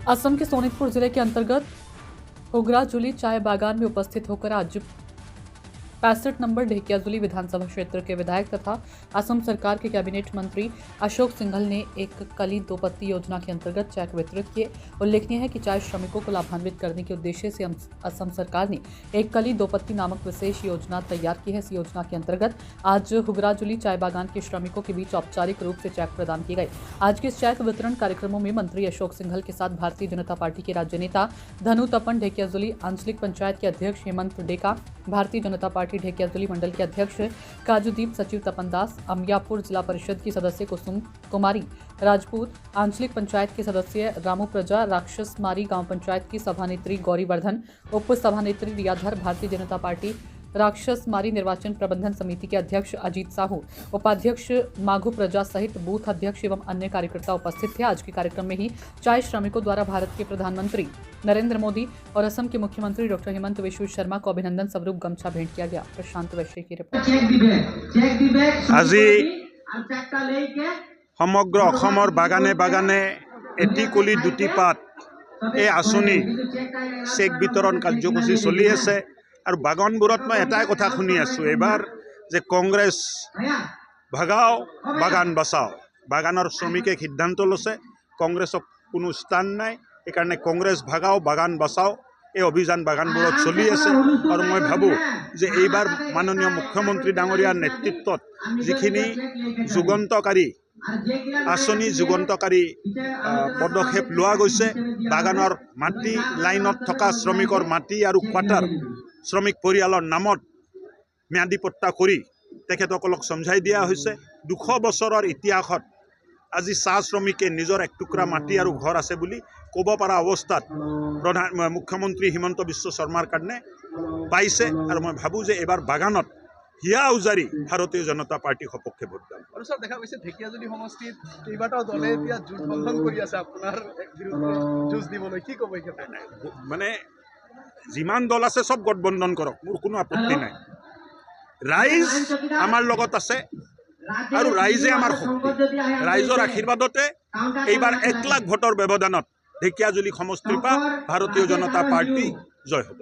असम के सोनितपुर जिले के अंतर्गत उगराजुली चाय बागान में उपस्थित होकर आज 65 नंबर ढेकियाजुली विधानसभा क्षेत्र के विधायक तथा असम सरकार के कैबिनेट मंत्री अशोक सिंघल ने एक कली दो पत्ती योजना के अंतर्गत चेक वितरित किए। उल्लेखनीय है कि चाय श्रमिकों को लाभान्वित करने के उद्देश्य से असम सरकार ने एक कली दो पत्ती नामक विशेष योजना तैयार की है। इस योजना के अंतर्गत आज हुगराजुली चाय बागान के श्रमिकों के बीच औपचारिक रूप से चेक प्रदान किए गए। आज के इस चेक वितरण कार्यक्रमों में मंत्री अशोक सिंघल के साथ भारतीय जनता पार्टी के राज्य नेता धनु तपन ढेकियाजुली आंचलिक पंचायत के अध्यक्ष हेमंत डेका, भारतीय जनता पार्टी ढेकियाजुली मंडल के अध्यक्ष काजूदीप, सचिव तपन दास, अमियापुर जिला परिषद की सदस्य कुसुम कुमारी राजपूत, आंचलिक पंचायत के सदस्य रामू प्रजा, राक्षसमारी गांव पंचायत की सभानेत्री गौरीवर्धन, उप सभानेत्री रियाधर, भारतीय जनता पार्टी राक्षसमारी निर्वाचन प्रबंधन समिति के अध्यक्ष अजीत साहू, उपाध्यक्ष माघु प्रजा सहित बूथ अध्यक्ष एवं अन्य कार्यकर्ता उपस्थित थे। आज के कार्यक्रम में ही चाय श्रमिकों द्वारा भारत के प्रधानमंत्री नरेंद्र मोदी और असम के मुख्यमंत्री डॉक्टर हेमंत बिस्वा शर्मा को अभिनंदन स्वरूप गमछा भेंट किया गया। प्रशांत वैश्य की रिपोर्ट। আজি সমগ্ৰ অসমৰ বাগানে বাগানে এটি কলি দুটি পাত এই আঁচনি চেক বিতৰণ কাৰ্যসূচী চলি আছে। আৰু বাগানবোৰত মই এটাই কথা শুনি আছোঁ এইবাৰ যে কংগ্ৰেছ ভাগাও বাগান বাচাও, বাগানৰ শ্ৰমিকে সিদ্ধান্ত লৈছে, কংগ্ৰেছক কোনো স্থান নাই। সেইকাৰণে কংগ্ৰেছ ভাগাও বাগান বাচাও এই অভিযান বাগানবোৰত চলি আছে। আৰু মই ভাবোঁ যে এইবাৰ মাননীয় মুখ্যমন্ত্ৰী ডাঙৰীয়াৰ নেতৃত্বত যিখিনি যুগান্তকাৰী আঁচনি যুগান্তকাৰী পদক্ষেপ লোৱা গৈছে, বাগানৰ মাটি লাইনত থকা শ্ৰমিকৰ মাটি আৰু কোৱাৰ্টাৰ শ্ৰমিক পৰিয়ালৰ নামত ম্যাদী পট্টা কৰি তেখেতসকলক সমঝাই দিয়া হৈছে। 200 বছৰৰ ইতিহাসত আজি চাহ শ্ৰমিকে নিজৰ এক টুকুৰা মাটি আৰু ঘৰ আছে বুলি ক'ব পৰা অৱস্থাত মুখ্যমন্ত্ৰী হিমন্ত বিশ্ব শৰ্মাৰ কাৰণে পাইছে। আৰু মই ভাবোঁ যে এইবাৰ বাগানত হিয়া উজাৰি ভাৰতীয় জনতা পাৰ্টিৰ সপক্ষে ভোটদান। আৰু স্যাৰ দেখা গৈছে ঢেকিয়াজুলি সমষ্টিত কেইবাটাও দলে এতিয়া যুঁজ বন্ধন কৰি আছে আপোনাৰ বিৰুদ্ধে যুঁজ দিবলৈ, কি ক'ব এই ক্ষেত্ৰত? মানে যিমান দল আছে চব গঠবন্ধন কৰক, মোৰ কোনো আপত্তি নাই। ৰাইজ আমাৰ লগত আছে আৰু ৰাইজে আমাৰ শক্তি। ৰাইজৰ আশীৰ্বাদতে এইবাৰ 1 লাখ ভোটৰ ব্যৱধানত ঢেকিয়াজুলি সমষ্টিৰ পৰা ভাৰতীয় জনতা পাৰ্টি জয় হ'ব।